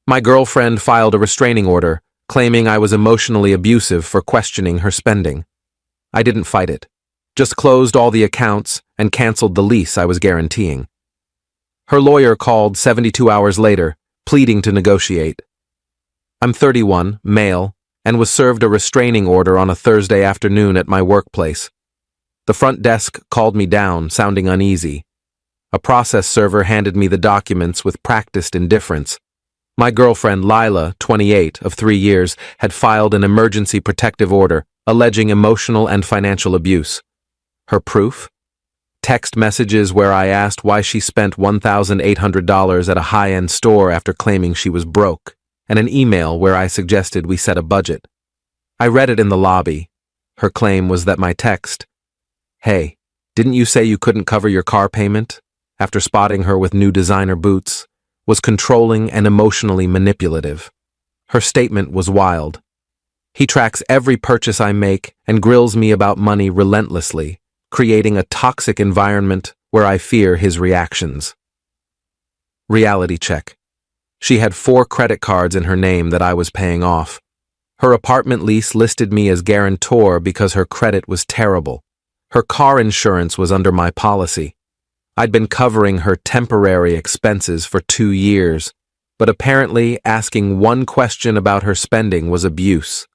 My girlfriend filed a restraining order, claiming I was emotionally abusive for questioning her spending. I didn't fight it, just closed all the accounts and canceled the lease I was guaranteeing. Her lawyer called 72 hours later, pleading to negotiate. I'm 31, male, and was served a restraining order on a Thursday afternoon at my workplace. The front desk called me down, sounding uneasy. A process server handed me the documents with practiced indifference. My girlfriend, Lila, 28, of 3 years, had filed an emergency protective order, alleging emotional and financial abuse. Her proof? Text messages where I asked why she spent $1,800 at a high-end store after claiming she was broke, and an email where I suggested we set a budget. I read it in the lobby. Her claim was that my text, "Hey, didn't you say you couldn't cover your car payment?" after spotting her with new designer boots, was controlling and emotionally manipulative. Her statement was wild. He tracks every purchase I make and grills me about money relentlessly, creating a toxic environment where I fear his reactions. Reality check. She had 4 credit cards in her name that I was paying off. Her apartment lease listed me as guarantor because her credit was terrible. Her car insurance was under my policy. I'd been covering her temporary expenses for 2 years, but apparently asking one question about her spending was abuse.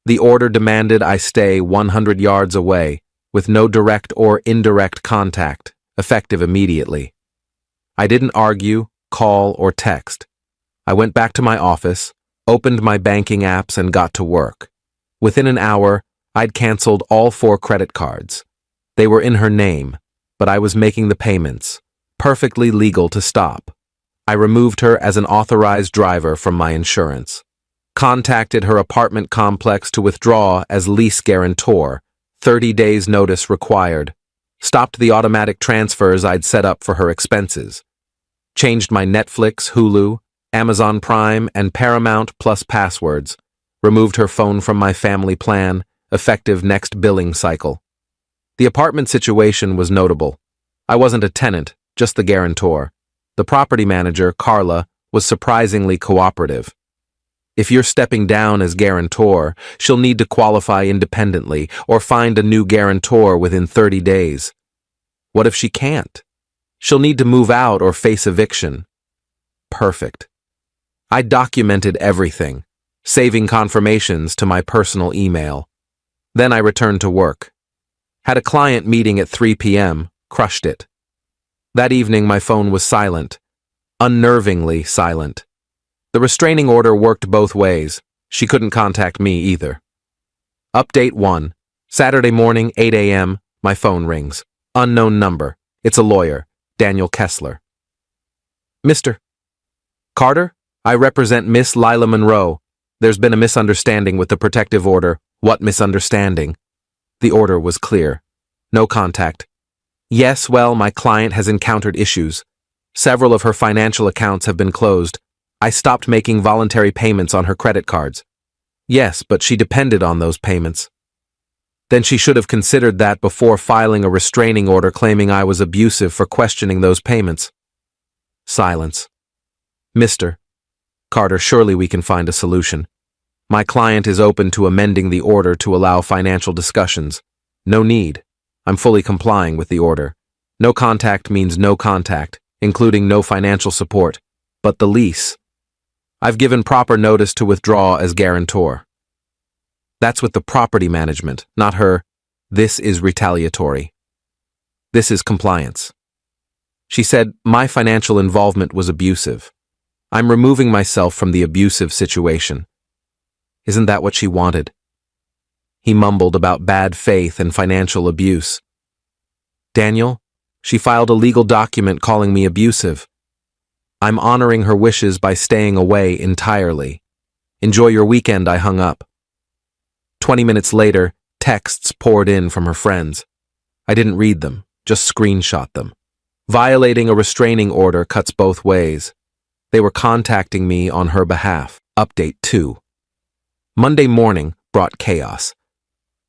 The order demanded I stay 100 yards away, with no direct or indirect contact, effective immediately. I didn't argue, call, or text. I went back to my office, opened my banking apps, and got to work. Within an hour, I'd canceled all 4 credit cards. They were in her name, but I was making the payments, perfectly legal to stop. I removed her as an authorized driver from my insurance. Contacted her apartment complex to withdraw as lease guarantor, 30 days notice required. Stopped the automatic transfers I'd set up for her expenses. Changed my Netflix, Hulu, Amazon Prime, and Paramount Plus passwords. Removed her phone from my family plan, effective next billing cycle. The apartment situation was notable. I wasn't a tenant, just the guarantor. The property manager, Carla, was surprisingly cooperative. If you're stepping down as guarantor, she'll need to qualify independently or find a new guarantor within 30 days. What if she can't? She'll need to move out or face eviction. Perfect. I documented everything, saving confirmations to my personal email. Then I returned to work. Had a client meeting at 3 p.m., crushed it. That evening my phone was silent, unnervingly silent. The restraining order worked both ways. She couldn't contact me either. Update 1. Saturday morning, 8 a.m., my phone rings. Unknown number. It's a lawyer, Daniel Kessler. Mr. Carter, I represent Miss Lila Monroe. There's been a misunderstanding with the protective order. What misunderstanding? The order was clear. No contact. Yes, well, my client has encountered issues. Several of her financial accounts have been closed. I stopped making voluntary payments on her credit cards. Yes, but she depended on those payments. Then she should have considered that before filing a restraining order claiming I was abusive for questioning those payments. Silence. Mr. Carter, surely we can find a solution. My client is open to amending the order to allow financial discussions. No need. I'm fully complying with the order. No contact means no contact, including no financial support. But the lease. I've given proper notice to withdraw as guarantor. That's with the property management, not her. This is retaliatory. This is compliance. She said my financial involvement was abusive. I'm removing myself from the abusive situation. Isn't that what she wanted? He mumbled about bad faith and financial abuse. Daniel, she filed a legal document calling me abusive. I'm honoring her wishes by staying away entirely. Enjoy your weekend, I hung up. 20 minutes later, texts poured in from her friends. I didn't read them, just screenshot them. Violating a restraining order cuts both ways. They were contacting me on her behalf. Update 2. Monday morning brought chaos.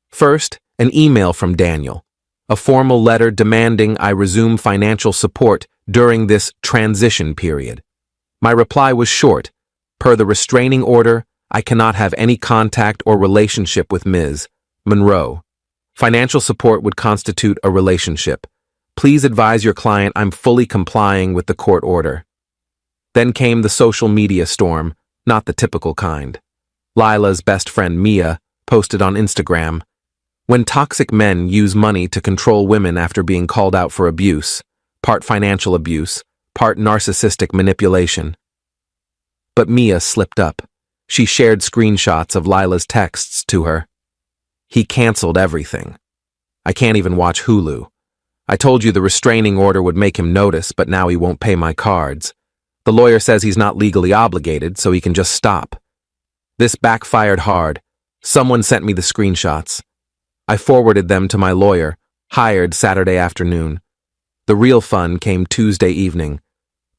First, an email from Daniel. A formal letter demanding I resume financial support during this transition period. My reply was short, Per the restraining order, I cannot have any contact or relationship with Ms. Monroe. Financial support would constitute a relationship. Please advise your client I'm fully complying with the court order. Then came the social media storm, not the typical kind. Lila's best friend Mia posted on Instagram, "When toxic men use money to control women after being called out for abuse, part financial abuse, part narcissistic manipulation." But Mia slipped up. She shared screenshots of Lila's texts to her. "He canceled everything. I can't even watch Hulu. I told you the restraining order would make him notice, but now he won't pay my cards. The lawyer says he's not legally obligated, so he can just stop." This backfired hard. Someone sent me the screenshots. I forwarded them to my lawyer, hired Saturday afternoon. The real fun came Tuesday evening.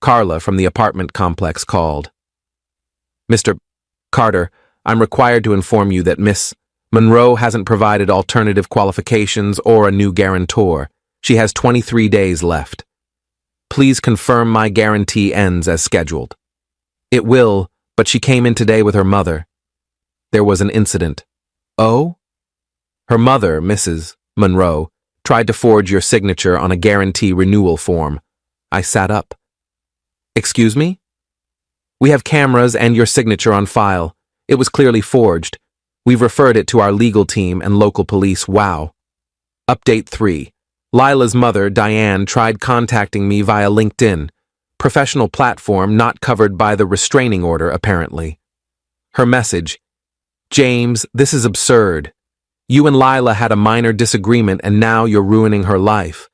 Carla from the apartment complex called. "Mr. Carter, I'm required to inform you that Miss Monroe hasn't provided alternative qualifications or a new guarantor. She has 23 days left. Please confirm my guarantee ends as scheduled." "It will, but she came in today with her mother." There was an incident. "Oh?" "Her mother, Mrs. Monroe, tried to forge your signature on a guarantee renewal form." I sat up. "Excuse me?" "We have cameras and your signature on file. It was clearly forged. We've referred it to our legal team and local police. Wow." Update 3. Lila's mother, Diane, tried contacting me via LinkedIn, professional platform not covered by the restraining order, apparently. Her message, "James, this is absurd. You and Lila had a minor disagreement and now you're ruining her life.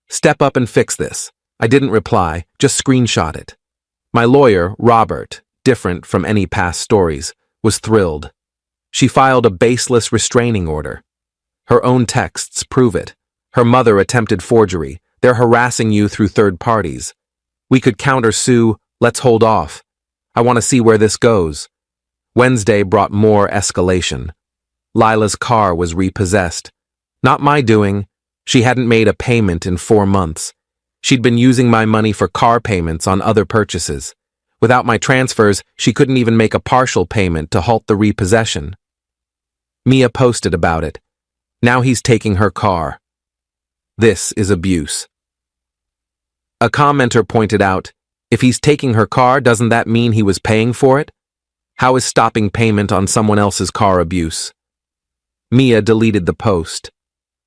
Step up and fix this." I didn't reply, just screenshot it. My lawyer, Robert, different from any past stories, was thrilled. She filed a baseless restraining order. Her own texts prove it. Her mother attempted forgery. They're harassing you through third parties. We could counter-sue. Let's hold off. I want to see where this goes. Wednesday brought more escalation. Lila's car was repossessed. Not my doing. She hadn't made a payment in 4 months. She'd been using my money for car payments on other purchases. Without my transfers, she couldn't even make a partial payment to halt the repossession. Mia posted about it. Now he's taking her car. This is abuse. A commenter pointed out, if he's taking her car, doesn't that mean he was paying for it? How is stopping payment on someone else's car abuse? Mia deleted the post.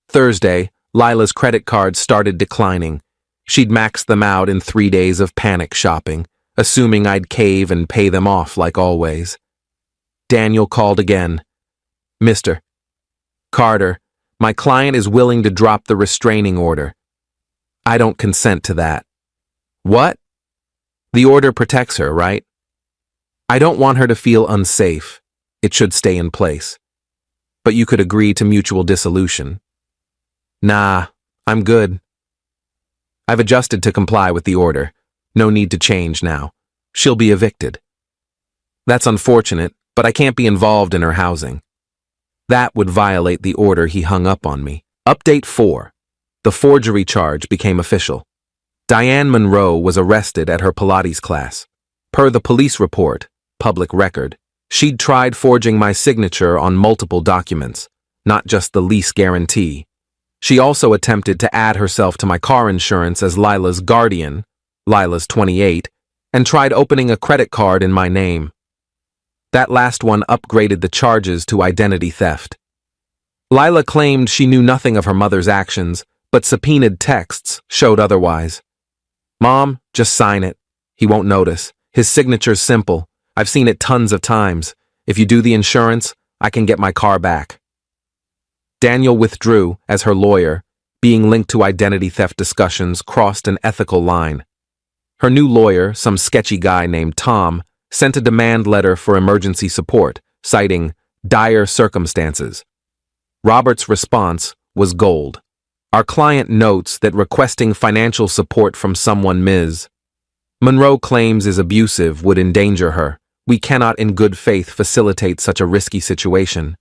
Thursday, Lila's credit cards started declining. She'd maxed them out in 3 days of panic shopping, assuming I'd cave and pay them off like always. Daniel called again. "Mr. Carter, my client is willing to drop the restraining order." "I don't consent to that." "What?" "The order protects her, right?" "I don't want her to feel unsafe. It should stay in place." "But you could agree to mutual dissolution." "Nah, I'm good. I've adjusted to comply with the order. No need to change now. She'll be evicted." "That's unfortunate, but I can't be involved in her housing." That would violate the order he hung up on me. Update 4. The forgery charge became official. Diane Monroe was arrested at her Pilates class. Per the police report, public record, she'd tried forging my signature on multiple documents, not just the lease guarantee. She also attempted to add herself to my car insurance as Lila's guardian, Lila's 28, and tried opening a credit card in my name. That last one upgraded the charges to identity theft. Lila claimed she knew nothing of her mother's actions, but subpoenaed texts showed otherwise. "Mom, just sign it. He won't notice. His signature's simple. I've seen it tons of times. If you do the insurance, I can get my car back." Daniel withdrew as her lawyer. Being linked to identity theft discussions crossed an ethical line. Her new lawyer, some sketchy guy named Tom, sent a demand letter for emergency support, citing dire circumstances. Robert's response was gold. Our client notes that requesting financial support from someone Ms. Monroe claims is abusive would endanger her. We cannot in good faith facilitate such a risky situation.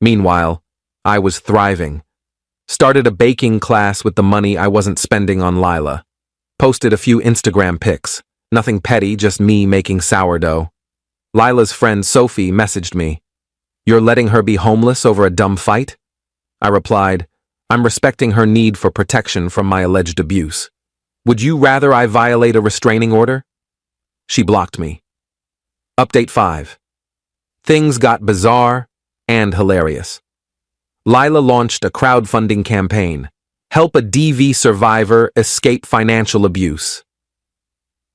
Meanwhile, I was thriving. Started a baking class with the money I wasn't spending on Lila. Posted a few Instagram pics. Nothing petty, just me making sourdough. Lila's friend Sophie messaged me, "You're letting her be homeless over a dumb fight?" I replied, "I'm respecting her need for protection from my alleged abuse. Would you rather I violate a restraining order?" She blocked me. Update 5. Things got bizarre and hilarious. Lila launched a crowdfunding campaign. Help a DV survivor escape financial abuse.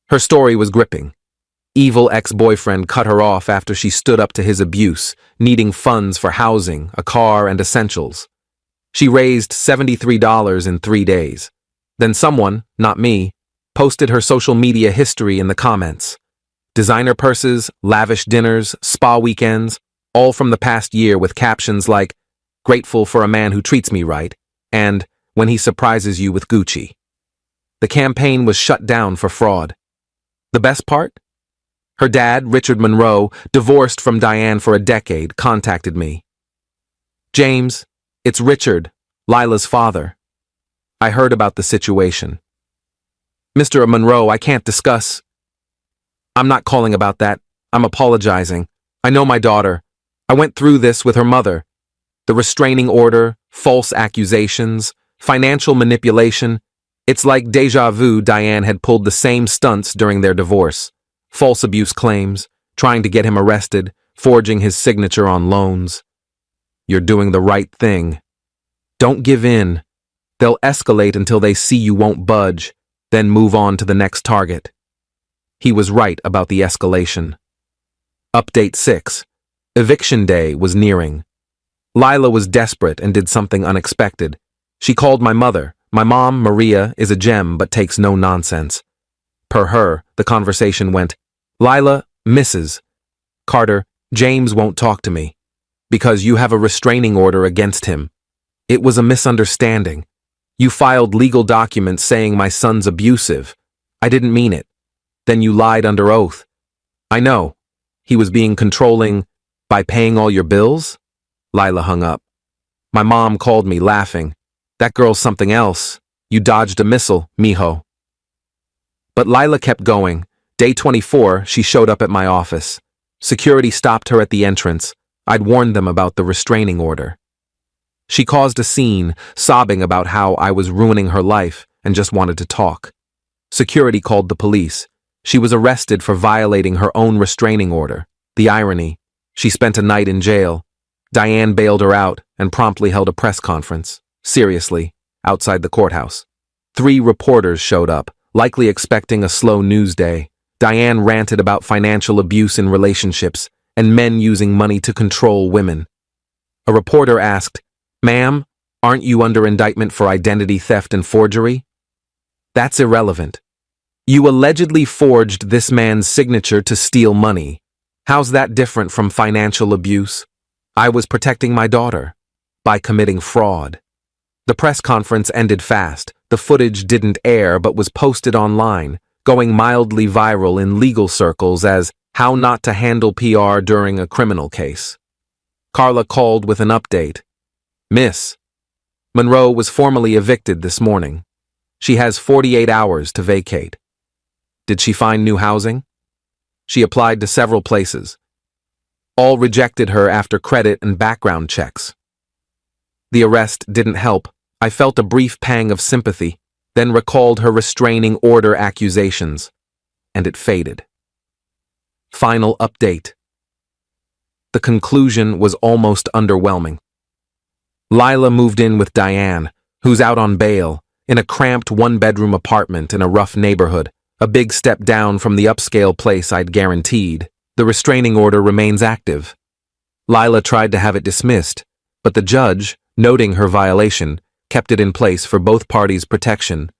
Her story was gripping. Evil ex-boyfriend cut her off after she stood up to his abuse, needing funds for housing, a car, and essentials. She raised $73 in 3 days. Then someone, not me, posted her social media history in the comments. Designer purses, lavish dinners, spa weekends, all from the past year with captions like, "Grateful for a man who treats me right," and "When he surprises you with Gucci." The campaign was shut down for fraud. The best part? Her dad, Richard Monroe, divorced from Diane for a decade, contacted me. "James, it's Richard, Lila's father. I heard about the situation. Mr. Monroe, I can't discuss." "I'm not calling about that. I'm apologizing. I know my daughter. I went through this with her mother. The restraining order, false accusations, financial manipulation. It's like deja vu. Diane had pulled the same stunts during their divorce. False abuse claims, trying to get him arrested, forging his signature on loans. You're doing the right thing. Don't give in. They'll escalate until they see you won't budge, then move on to the next target." He was right about the escalation. Update 6. Eviction day was nearing. Lila was desperate and did something unexpected. She called my mother. My mom, Maria, is a gem but takes no nonsense. Per her, the conversation went, "Lila, Mrs. Carter, James won't talk to me. Because you have a restraining order against him. It was a misunderstanding. You filed legal documents saying my son's abusive. I didn't mean it. Then you lied under oath. I know. He was being controlling by paying all your bills?" Lila hung up. My mom called me, laughing. "That girl's something else. You dodged a missile, mijo." But Lila kept going. Day 24, she showed up at my office. Security stopped her at the entrance. I'd warned them about the restraining order. She caused a scene, sobbing about how I was ruining her life and just wanted to talk. Security called the police. She was arrested for violating her own restraining order. The irony, she spent a night in jail. Diane bailed her out and promptly held a press conference. Seriously, outside the courthouse. 3 reporters showed up, likely expecting a slow news day. Diane ranted about financial abuse in relationships and men using money to control women. A reporter asked, "Ma'am, aren't you under indictment for identity theft and forgery?" "That's irrelevant. You allegedly forged this man's signature to steal money. How's that different from financial abuse?" "I was protecting my daughter by committing fraud." The press conference ended fast. The footage didn't air but was posted online, going mildly viral in legal circles as "how not to handle PR during a criminal case." Carla called with an update. "Miss Monroe was formally evicted this morning. She has 48 hours to vacate." "Did she find new housing?" "She applied to several places. All rejected her after credit and background checks." The arrest didn't help. I felt a brief pang of sympathy, then recalled her restraining order accusations, and it faded. Final update. The conclusion was almost underwhelming. Lila moved in with Diane, who's out on bail, in a cramped 1-bedroom apartment in a rough neighborhood, a big step down from the upscale place I'd guaranteed. The restraining order remains active. Lila tried to have it dismissed, but the judge, noting her violation, kept it in place for both parties' protection.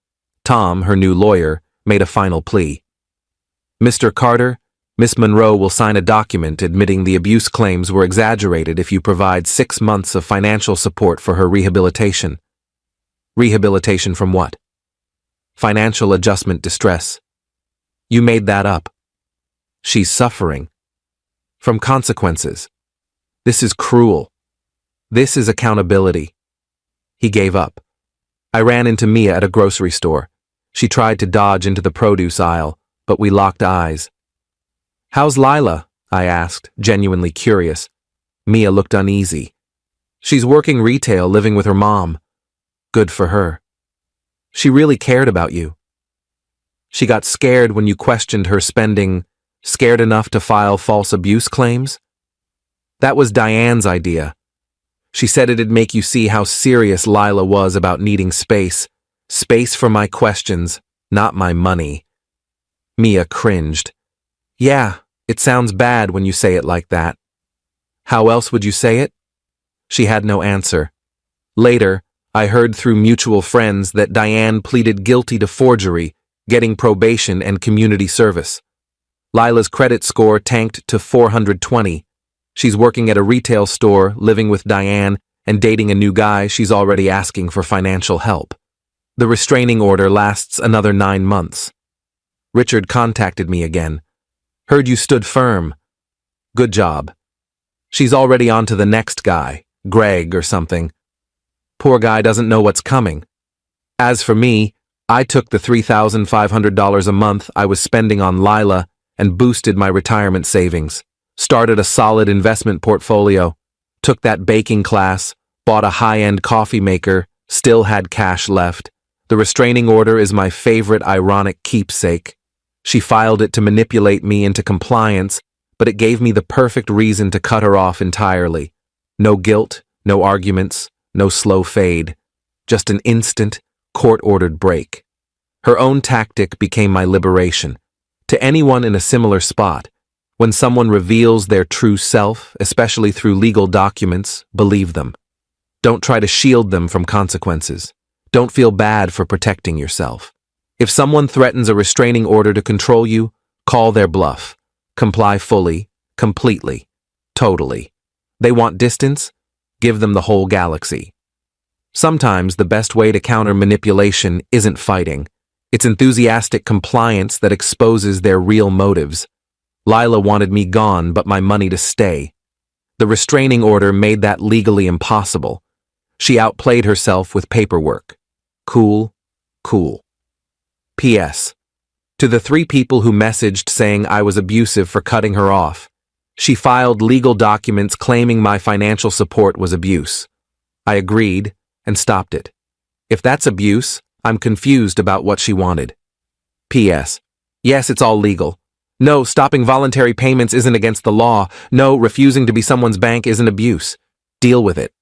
Tom, her new lawyer, made a final plea. "Mr. Carter, Miss Monroe will sign a document admitting the abuse claims were exaggerated if you provide 6 months of financial support for her rehabilitation." "Rehabilitation from what?" "Financial adjustment distress." "You made that up." "She's suffering from consequences. This is cruel. This is accountability." He gave up. I ran into Mia at a grocery store. She tried to dodge into the produce aisle, but we locked eyes. "How's Lila?" I asked, genuinely curious. Mia looked uneasy. She's working retail, living with her mom. Good for her. She really cared about you. She got scared when you questioned her spending, scared enough to file false abuse claims? That was Diane's idea. She said it'd make you see how serious Lila was about needing space. Space for my questions, not my money. Mia cringed. Yeah, it sounds bad when you say it like that. How else would you say it? She had no answer. Later, I heard through mutual friends that Diane pleaded guilty to forgery, getting probation and community service. Lila's credit score tanked to 420. She's working at a retail store, living with Diane, and dating a new guy. She's already asking for financial help. The restraining order lasts another 9 months. Richard contacted me again. Heard you stood firm. Good job. She's already on to the next guy, Greg or something. Poor guy doesn't know what's coming. As for me, I took the $3,500 a month I was spending on Lila and boosted my retirement savings, started a solid investment portfolio, took that baking class, bought a high-end coffee maker, still had cash left. The restraining order is my favorite ironic keepsake. She filed it to manipulate me into compliance, but it gave me the perfect reason to cut her off entirely. No guilt, no arguments, no slow fade. Just an instant, court-ordered break. Her own tactic became my liberation. To anyone in a similar spot, when someone reveals their true self, especially through legal documents, believe them. Don't try to shield them from consequences. Don't feel bad for protecting yourself. If someone threatens a restraining order to control you, call their bluff. Comply fully, completely, totally. They want distance? Give them the whole galaxy. Sometimes the best way to counter manipulation isn't fighting. It's enthusiastic compliance that exposes their real motives. Lila wanted me gone, but my money to stay. The restraining order made that legally impossible. She outplayed herself with paperwork. Cool, cool. P.S. To the 3 people who messaged saying I was abusive for cutting her off, she filed legal documents claiming my financial support was abuse. I agreed and stopped it. If that's abuse, I'm confused about what she wanted. P.S. Yes, it's all legal. No, stopping voluntary payments isn't against the law. No, refusing to be someone's bank isn't abuse. Deal with it.